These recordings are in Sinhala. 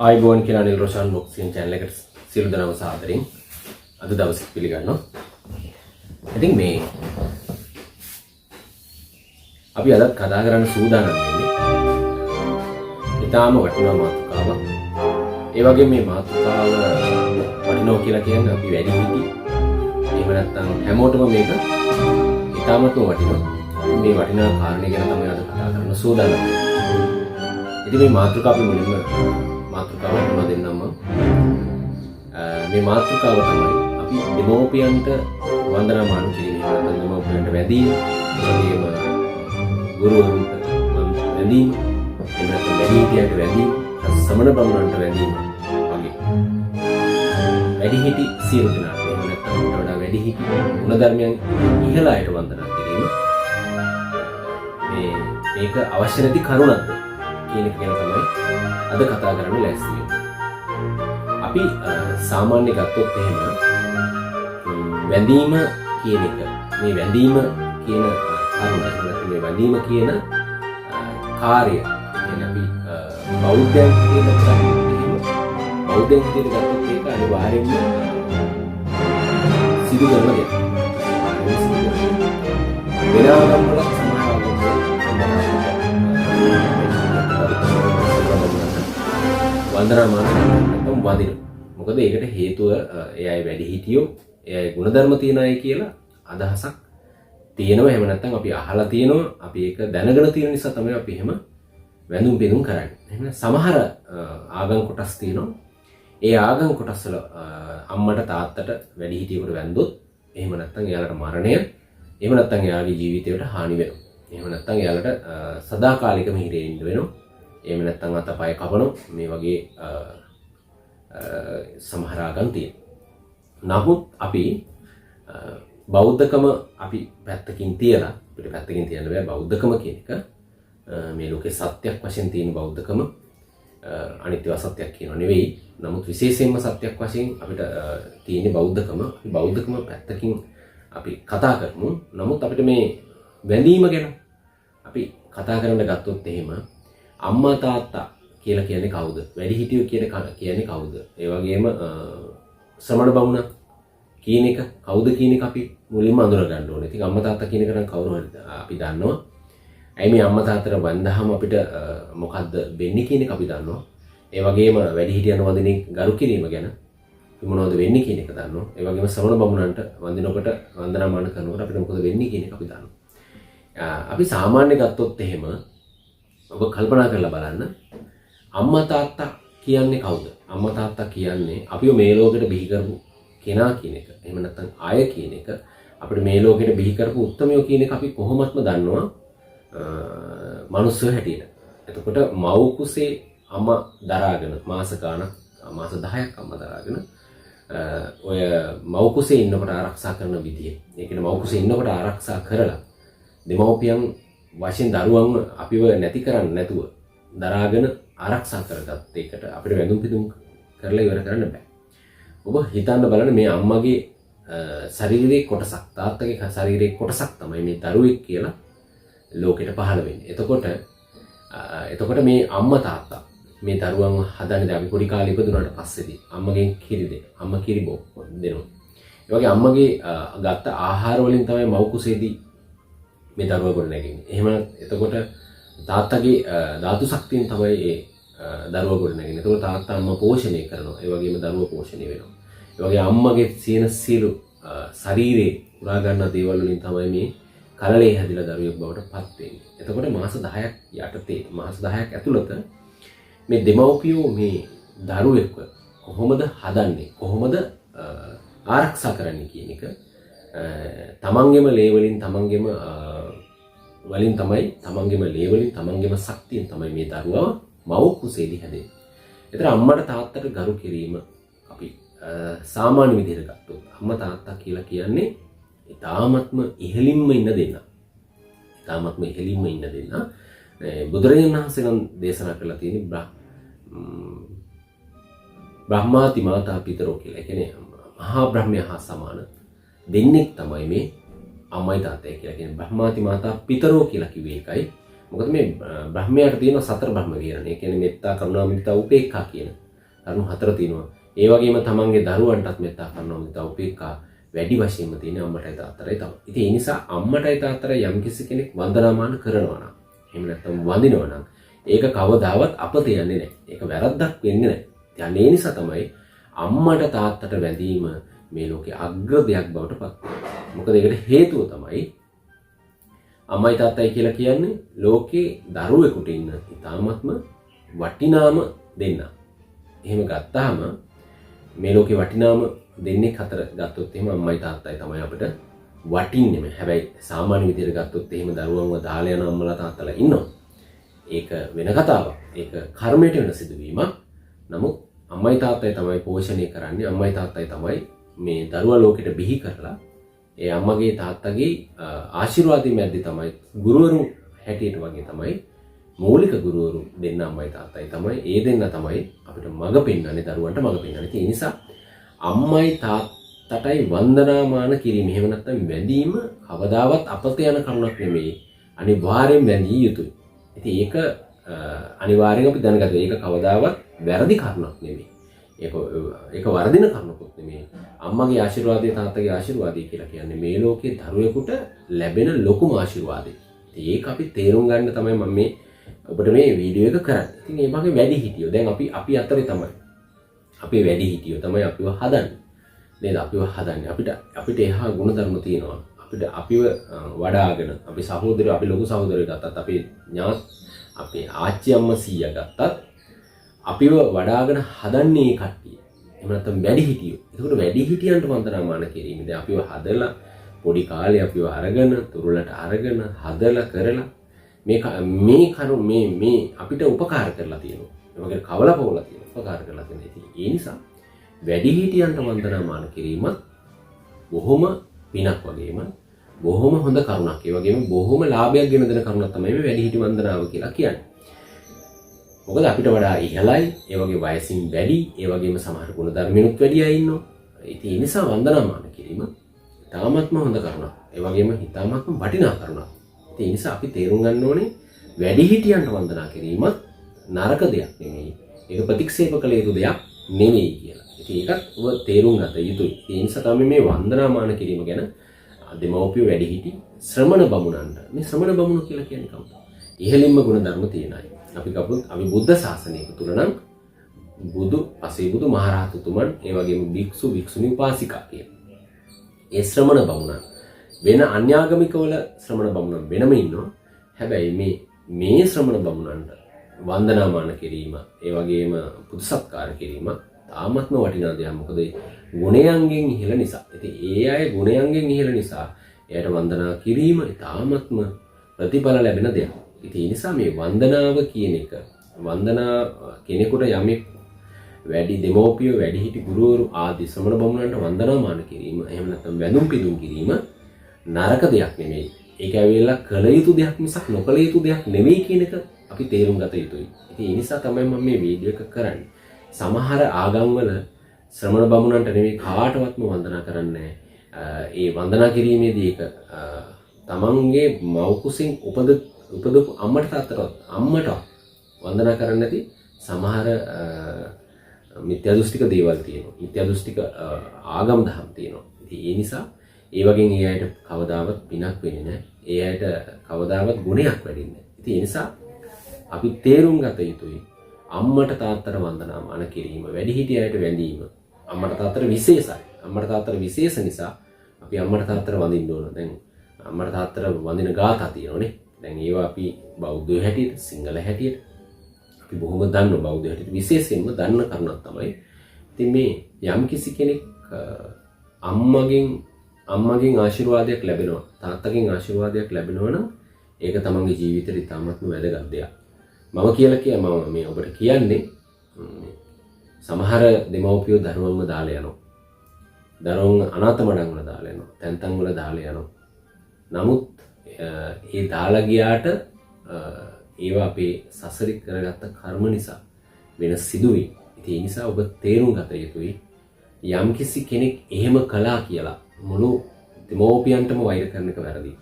ආයිබෝන් කියලා අනිල් රොෂාන් බොක්සින් channel එකට සියලු දෙනාම සාදරයෙන් අද දවසේ පිළිගන්නවා. ඉතින් මේ අපි අද කතා කරන්න සූදානම් වෙන්නේ ඊටාම වටිනා මාතෘකාවක්. ඒ වගේ මේ මාතෘකාව වටිනවා කියලා කියන්නේ අපි වැඩි හිටි එහෙම නැත්නම් හැමෝටම මේක ඊටාමත් වටිනවා. මේ වටිනා කාරණේ ගැන තමයි අද කතා කරන්න සූදානම් වෙන්නේ. ඉතින් මේ මාතෘකාව අපි මුලින්ම මාතෘකාව හඳුනා දෙන්නම මේ මාතෘකාව තමයි අපි දෙමෝපියන්ට වන්දනාමාන කිරීම. නැත්නම් දෙමෝපියන්ට වැඳීම, ඒවගේම ගුරුවරුන්ට වැඳීම, එන්නත් වැඩිහිටියන්ට වැඳීම, සමන බමුණන්ට වැඳීම වගේ වැඩිහිටි සියලු දෙනාට එහෙම නැත්නම් ඊට වඩා වැඩිහිටි ගුණධර්මයන් ඉහළ අයට වන්දනා කිරීම මේක අවශ්‍ය නැති කරුණක්ද කියන එක ගැන තමයි අද කතා කරන්න ලෑස්ති වෙන්නේ. අපි සාමාන්‍ය ගත්තොත් එහෙම වැඳීම කියන එක මේ වැඳීම කියන කරුණ නැත්නම් මේ වැඳීම කියන කාර්යය කියන්නේ අපි බෞද්ධයන් කියන බෞද්ධයන් කියන ගත්තොත් ඒක අනිවාර්යයෙන්ම සිදු කරන දෙයක්. වෙනාගම් වල වන්දනාමාන නැත්නම් වදින. මොකද ඒකට හේතුව ඒ අය වැඩි හිටියෝ, ඒ අය ගුණධර්ම තියන අය කියලා අදහසක් තියෙනවා. එහෙම නැත්නම් අපි අහලා තියෙනවා, අපි ඒක දැනගෙන තියෙන නිසා තමයි අපි එහෙම වැඳුම් පිදුම් කරන්නේ. එහෙනම් සමහර ආගම් කොටස් තියෙනවා. ඒ ආගම් කොටස් වල අම්මට තාත්තට වැඩි හිටියෙකුට වැඳොත් එහෙම නැත්නම් එයාලට මරණය, එහෙම නැත්නම් එයාගේ ජීවිතයට හානි වෙනවා. එහෙම නැත්නම් එයාලට සදාකාලිකම හිරේ ඉන්න වෙනවා. එහෙම නැත්නම් අතපය කපනවා. මේ වගේ සමහර ආගම් තියෙනවා. නමුත් අපි බෞද්ධකම අපි පැත්තකින් තියලා අපිට පැත්තකින් තියන්න බෑ. බෞද්ධකම කියන එක මේ ලෝකේ සත්‍යයක් වශයෙන් තියෙන බෞද්ධකම අනිත්‍ය අසත්‍යයක් කියනවා නෙවෙයි. නමුත් විශේෂයෙන්ම සත්‍යයක් වශයෙන් අපිට තියෙන බෞද්ධකම. අපි බෞද්ධකම පැත්තකින් අපි කතා කරමු. නමුත් අපිට මේ වැඳීම ගැන අපි කතා කරන්න ගත්තොත් එහෙම අම්මා තාත්තා කියලා කියන්නේ කවුද? වැඩිහිටියෝ කියන්නේ කවුද? ඒ වගේම ශ්‍රමණ බමුණ කියන එක කවුද කියන එක අපි මුලින්ම අඳුර ගන්න ඕනේ. ඉතින් අම්මා තාත්තා කියන එක නම් කවුරු හරි අපි දන්නවා. ඇයි මේ අම්මා තාත්තට වන්දහම අපිට මොකද්ද වෙන්නේ කියන එක අපි දන්නවා. ඒ වගේම වැඩිහිටියන් වදිනේ ගරු කිරීම ගැන මොනවද වෙන්නේ කියන එක දන්නවා. ඒ වගේම ශ්‍රමණ බමුණන්ට වන්දිනකොට වන්දනාමාන කරනකොට අපිට මොකද වෙන්නේ කියන එක අපි දන්නවා. අපි සාමාන්‍ය ගත්තොත් එහෙම ඔබ කල්පනා කරලා බලන්න අම්මා තාත්තා කියන්නේ කවුද? අම්මා තාත්තා කියන්නේ අපිව මේ ලෝකෙට බිහි කරපු කෙනා කියන එක. එහෙම නැත්නම් අය කියන එක. අපිට මේ ලෝකෙට බිහි කරපු උත්තමයෝ කියන එක අපි කොහොමත්ම දන්නවා මනුස්සයෝ හැටියට. එතකොට මව් කුසේ අම්මා දරාගෙන මාස 10ක් අම්මා දරාගෙන ඔය මව් කුසේ ඉන්නකොට ආරක්ෂා කරන විදිය. ඒ කියන්නේ මව් කුසේ ඉන්නකොට ආරක්ෂා කරලා දෙමව්පියන් වශයෙන් දරුවන්ව අපිව නැති කරන්නේ නැතුව දරාගෙන ආරක්ෂා කරගත්ත එකට අපිට වැඳුම් පිදුම් කරලා ඉවර කරන්න බෑ. ඔබ හිතන්න බලන්න මේ අම්මගේ ශරීරයේ කොටසක්, තාත්තගේ ශරීරයේ කොටසක් තමයි මේ දරුවෙක් කියලා ලෝකෙට පහළ වෙන්නේ. එතකොට මේ අම්මා තාත්තා මේ දරුවන්ව හදන්නේ අපි පොඩි කාලේ ඉපදුනාට පස්සේදී අම්මගෙන් කිරි දෙන. අම්මා කිරි දෙනවා. ඒ වගේ අම්මගේ ගත්ත ආහාර වලින් තමයි මව් කුසේදී මේ දරුවා ගොඩ නැගෙන්නේ. එහෙම එතකොට තාත්තගේ ධාතු ශක්තියෙන් තමයි ඒ දරුවා ගොඩ නැගෙන්නේ. එතකොට තාත්තා අම්මා පෝෂණය කරනවා. ඒ වගේම දරුවා පෝෂණය වෙනවා. ඒ වගේ අම්මගේ සියලු ශරීරේ පුරා ගන්න දේවල් වලින් තමයි මේ කලලේ හැදිලා දරුවෙක් බවට පත් වෙන්නේ. එතකොට මාස 10ක් යටතේ මාස 10ක් ඇතුළත මේ දෙමව්පියෝ මේ දරුවෙක්ව කොහොමද හදන්නේ? කොහොමද ආරක්ෂා කරන්නේ කියන එක තමන්ගේම ලේ වලින් තමන්ගේම ලේ වලින් තමන්ගේම ශක්තියෙන් තමයි මේ දරුවා මව් කුසේදී හැදෙන්නේ. ඒතර අම්මට තාත්තට ගරු කිරීම අපි සාමාන්‍ය විදිහට ගත්තොත් අම්මා තාත්තා කියලා කියන්නේ ඊ타ත්ම ඉහළින්ම ඉන්න දෙන්නා. ඊ타ත්ම ඉහළින්ම ඉන්න දෙන්නා. බුදුරජාණන් වහන්සේ නම් දේශනා කරලා තියෙන බ්‍රහ්මාති මාතා පිතරෝ කියලා. ඒ කියන්නේ මහා බ්‍රහ්මයා හා සමාන දෙන්නෙක් තමයි මේ අම්මයි තාත්තයි කියලා කියන්නේ. බ්‍රහ්මාති මාතා පිතරෝ කියලා කිව්වේ ඒකයි. මොකද මේ බ්‍රහ්මයාට තියෙන සතර බ්‍රහ්ම විහරණ. ඒ කියන්නේ මෙත්තා, කරුණා, මුදිතා, උපේක්ඛා කියන කරුණු 4 තියෙනවා. ඒ වගේම තමන්ගේ දරුවන්ටත් මෙත්තා කරනවා. මෙත්තා උපේක්ඛා වැඩි වශයෙන්ම තියෙන අම්මටයි තාත්තටයි තමයි. ඉතින් ඒ නිසා අම්මටයි තාත්තටයි යම්කිසි කෙනෙක් වන්දනාමාන කරනවා නම් එහෙම නැත්නම් වඳිනවා නම් ඒක කවදාවත් අපත යන්නේ නැහැ. ඒක වැරද්දක් වෙන්නේ නැහැ. ඉතින් ඒ නිසා තමයි අම්මට තාත්තට වැඳීම මේ ලෝකේ අග්‍ර දෙයක් බවට පත් වෙන්නේ. මොකද ඒකට හේතුව තමයි අම්මයි තාත්තයි කියලා කියන්නේ ලෝකේ දරුවෙකුට ඉන්න ඉතාමත්ම වටිනාම දෙන්න. එහෙම ගත්තාම මේ ලෝකේ වටිනාම දෙන්නේ හතර ගත්තොත් එහෙම අම්මයි තාත්තයි තමයි අපිට වටින්නේම. හැබැයි සාමාන්‍ය විදිහට ගත්තොත් එහෙම දරුවන්ව දාලා යන අම්මලා තාත්තලා ඉන්නවා. ඒක වෙන කතාවක්. ඒක කර්මයට වෙන සිදුවීමක්. නමුත් අම්මයි තාත්තයි තමයි පෝෂණය කරන්නේ. අම්මයි තාත්තයි තමයි මේ දරුවා ලෝකෙට බිහි කරලා ඒ අම්මගේ තාත්තගේ ආශිර්වාදයෙන් මැද්දේ තමයි ගුරුවරු හැටියට වගේ තමයි මූලික ගුරුවරු දෙන්න අම්මයි තාත්තයි තමයි. ඒ දෙන්න තමයි අපිට මඟ පෙන්වන්නේ දරුවන්ට මඟ පෙන්වන්නේ. ඒ නිසා අම්මයි තාත්තටයි වන්දනාමාන කිරීම එහෙම නැත්නම් වැඳීම කවදාවත් අපත යන කරුණක් නෙමෙයි. අනිවාර්යෙන් වැඳිය යුතුයි. ඉතින් ඒක අනිවාර්යෙන් අපි දැනගන්න. ඒක කවදාවත් වැරදි කරුණක් නෙමෙයි. ඒක වර්ධින කරුණකුත් නෙමෙයි. අම්මගේ ආශිර්වාදය තාත්තගේ ආශිර්වාදය කියලා කියන්නේ මේ ලෝකයේ දරුවෙකුට ලැබෙන ලොකුම ආශිර්වාදය. ඉතින් ඒක අපි තේරුම් ගන්න තමයි මම මේ ඔබට මේ වීඩියෝ එක කරන්නේ. ඉතින් මේ වගේ වැඩි හිටියෝ දැන් අපි අතරේ තමයි. අපේ වැඩි හිටියෝ තමයි අපිව හදන්නේ. නේද? අපිව හදන්නේ. අපිට එහා ගුණධර්ම තියෙනවා. අපිව වඩාගෙන අපි සහෝදරයෝ අපි ලොකු සහෝදරයෝ ගත්තත් අපේ ආච්චි අම්මා සීයා ගත්තත් අපිව වඩාගෙන හදන්නේ කට්ටිය. එහෙම නැත්නම් වැඩි හිටියෝ. ඒකට වැඩි හිටියන්ට වන්දනාමාන කිරීම. දැන් අපිව හදලා පොඩි කාලේ අපිව අරගෙන තුරුලට අරගෙන හදලා කරලා මේ අපිට උපකාර කරලා තියෙනවා. ඒ වගේ කවලා පොවලා තියෙනවා. උපකාර කරලා තියෙනවා. ඉතින් ඒ නිසා වැඩි හිටියන්ට වන්දනාමාන කිරීමත් බොහොම පිනක් වගේම බොහොම හොඳ කරුණක්. ඒ වගේම බොහොම ලාභයක් ගෙන දෙන කරුණක් තමයි මේ වැඩිහිටි වන්දනාව කියලා කියන්නේ. මොකද අපිට වඩා ඉහළයි, ඒ වගේ වයසින් වැඩි, ඒ වගේම සමහර ගුණ ධර්මිනුත් වැඩි අය ඉන්නවා. ඉතින් ඒ නිසා වන්දනාමාන කිරීම තාමත්ම හොඳ කරුණක්. ඒ වගේම හිතාමත්ම වටිනා කරුණක්. ඉතින් ඒ නිසා අපි තේරුම් ගන්න ඕනේ වැඩිහිටියන්ට වන්දනා කිරීමත් නරක දෙයක් නෙමෙයි. ඒක ප්‍රතික්ෂේප කළ යුතු දෙයක් නෙමෙයි කියලා. ඉතින් ඒකත් ඔබ තේරුම් ගත යුතුයි. ඒ නිසා තමයි මේ වන්දනාමාන කිරීම ගැන දෙමව්පිය වැඩිහිටි ශ්‍රමණ බමුණන්ට. මේ ශ්‍රමණ බමුණු කියලා කියන්නේ කවුද? ඉහළින්ම ගුණ ධර්ම තියෙන අය. අපි බුද්ධ ශාසනයක තුල නම් පසේබුදු මහරහතුතුමන් ඒ වගේම භික්ෂු භික්ෂුණී උපාසිකා කියන ඒ ශ්‍රමණ බමුණන් වෙන අන්‍යාගමිකවල ශ්‍රමණ බමුණන් වෙනම ඉන්නවා. හැබැයි මේ ශ්‍රමණ බමුණන්ට වන්දනාමාන කිරීම ඒ වගේම පුදු සත්කාර කිරීම තාමත්ම වටිනා දෙයක්. මොකද ගුණයන්ගෙන් ඉහළ නිසා. ඉතින් ඒ අය ගුණයන්ගෙන් ඉහළ නිසා එයාට වන්දනා කිරීම තාමත්ම ප්‍රතිඵල ලැබෙන දෙයක්. ඉතින් ඒ නිසා මේ වන්දනාව කියන එක කෙනෙකුට යමෙක් වැඩි දෙමෝපිය වැඩිහිටි ගුරුවරු ආදී ශ්‍රමණ බමුණන්ට වන්දනාමාන කිරීම එහෙම නැත්නම් වැඳුම් පිදුම් කිරීම නරක දෙයක් නෙමෙයි. ඒක ඇවිල්ලා කළ යුතු දෙයක් මිසක් නොකළ යුතු දෙයක් නෙමෙයි කියන එක අපි තේරුම් ගත යුතුයි. ඉතින් ඒ නිසා තමයි මම මේ වීඩියෝ එක කරන්නේ. සමහර ආගම්වල ශ්‍රමණ බමුණන්ට නෙමෙයි කාටවත්ම වන්දනා කරන්නේ ඒ වන්දනා කිරීමේදී ඒක තමන්ගේ මව් කුසින් උපදපු අම්මට වන්දනා කරන්නේ නැති සමහර මිත්‍යා දෘෂ්ටික දේවල් තියෙනවා. මිත්‍යා දෘෂ්ටික ආගම් දහම් තියෙනවා. ඉතින් ඒ නිසා ඒ වගේ ඒ අයට කවදාවත් පිනක් වෙන්නේ නැහැ. ඒ අයට කවදාවත් ගුණයක් වැඩින්නේ නැහැ. ඉතින් ඒ නිසා අපි තේරුම් ගත යුතුයි අම්මට තාත්තට වන්දනාමාන කිරීම, වැඩිහිටි අයට වැඳීම අම්මට තාත්තට විශේෂයි. අම්මට තාත්තට විශේෂ නිසා අපි අම්මට තාත්තට වඳින්න ඕන. දැන් අම්මට තාත්තට වඳින ගාථා තියෙනවනේ. දැන් ඒවා අපි බෞද්ධ හැටියට, සිංහල හැටියට අපි බොහොම දන්නවා. බෞද්ධ හැටියට විශේෂයෙන්ම දන්න කරුණක් තමයි. ඉතින් මේ යම් කිසි කෙනෙක් අම්මගෙන් ආශිර්වාදයක් ලැබෙනවා, තාත්තගෙන් ආශිර්වාදයක් ලැබෙනවා නම් ඒක තමන්ගේ ජීවිතේට ඉතාමත්ම වැදගත් දෙයක්. මම මේ ඔබට කියන්නේ සමහර දෙමව්පියෝ දරුවන්ව දාලා යනවා. දරුවන් අනාථ මඩම් වල දාලා යනවා. තැන් වල දාලා යනවා. නමුත් ඒ දාලා ගියාට ඒවා අපේ සසරි කරගත්ත කර්ම නිසා වෙන සිදුවේ. ඉතින් ඒ නිසා ඔබ තේරුම් ගත යුතුයි යම්කිසි කෙනෙක් එහෙම කළා කියලා මුළු දෙමව්පියන්ටම වෛර කරන එක වැරදි.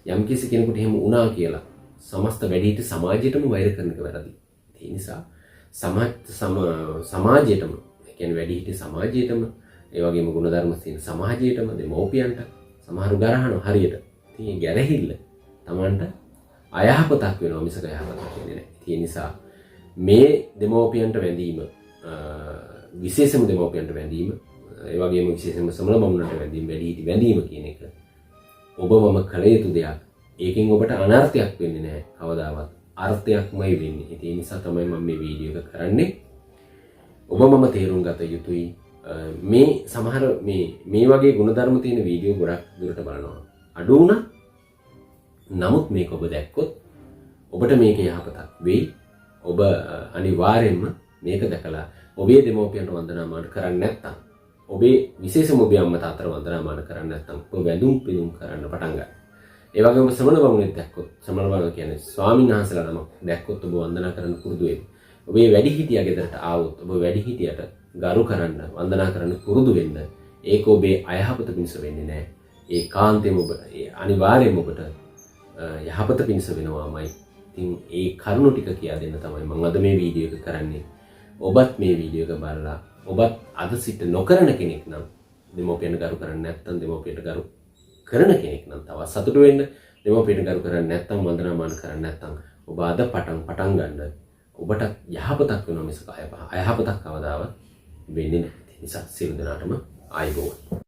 යම්කිසි කෙනෙකුට එහෙම වුණා කියලා සමස්ත වැඩිහිටි සමාජයටම වෛර කරන එක වැරදි. ඒ නිසා සමාජයටම, ඒ කියන්නේ වැඩිහිටි සමාජයටම, ඒ වගේම ගුණධර්ම තියෙන සමාජයටම, දෙමව්පියන්ට සමහරු ගරහනවා හරියට. ඉතින් ඒ ගැරහිල්ල Tamanට අයහපතක් වෙනවා මිසක යහපතක් වෙන්නේ නැහැ. ඒ නිසා මේ දෙමව්පියන්ට වැඳීම, විශේෂම දෙමව්පියන්ට වැඳීම, ඒ වගේම විශේෂම සමල බමුණන්ට වැඳීම, වැඩිහිටි වැඳීම කියන එක ඔබ මම කළ යුතු දෙයක්. ඒකෙන් ඔබට අනර්ථයක් වෙන්නේ නැහැ කවදාවත්. අර්ථයක්මයි වෙන්නේ. ඒ නිසා තමයි මම මේ වීඩියෝ එක කරන්නේ. ඔබ මම තේරුම් ගත යුතුයි. මේ සමහර මේ වගේ ගුණධර්ම තියෙන වීඩියෝ ගොඩක් දුරට බලනවා. අඩු වුණා. නමුත් මේක ඔබ දැක්කොත් ඔබට මේක යහපතක් වෙයි. ඔබ අනිවාර්යෙන්ම මේක දැකලා ඔබේ දෙමව්පියන්ට වන්දනාමාන කරන්නේ නැත්නම්, ඔබේ විශේෂම ඔබේ අම්මා තාත්තට වන්දනාමාන කරන්නේ නැත්නම් ඔබ වැඳුම් පිදුම් කරන්න පටන් ගන්න. ඒ වගේම සමන බමුණෙක් දැක්කොත්, සමන බමුණ කියන්නේ ස්වාමීන් වහන්සේලා නමක් දැක්කොත් ඔබ වන්දනා කරන්න පුරුදු වෙන්න. ඔබේ වැඩිහිටියා ගෙදරට ආවොත් ඔබ වැඩිහිටියට ගරු කරන්න, වන්දනා කරන්න පුරුදු වෙන්න. ඒක ඔබේ අයහපත පිණිස වෙන්නේ නැහැ. ඒ කාන්තේම ඔබ අනිවාර්යයෙන්ම ඔබට යහපත පිණිස වෙනවාමයි. ඉතින් ඒ කරුණු ටික කියා දෙන්න තමයි මම අද මේ වීඩියෝ එක කරන්නේ. ඔබත් මේ වීඩියෝ එක බලලා ඔබත් අද සිට නොකරන කෙනෙක් නම්, දෙමව්පියන්ට ගරු කරන්නේ නැත්නම්, දෙමව්පියන්ට ගරු කරන කෙනෙක් නම් තවත් සතුටු වෙන්න. දෙමව්පියන්ට ගරු කරන්නේ නැත්නම්, වන්දනාමාන කරන්නේ නැත්නම් ඔබ අද පටන් ගන්න. ඔබට යහපතක් වෙනවා මිසක අයහපතක් කවදාවත් වෙන්නේ නැහැ. ඒ නිසා සියලු දෙනාටම ආයුබෝවන්.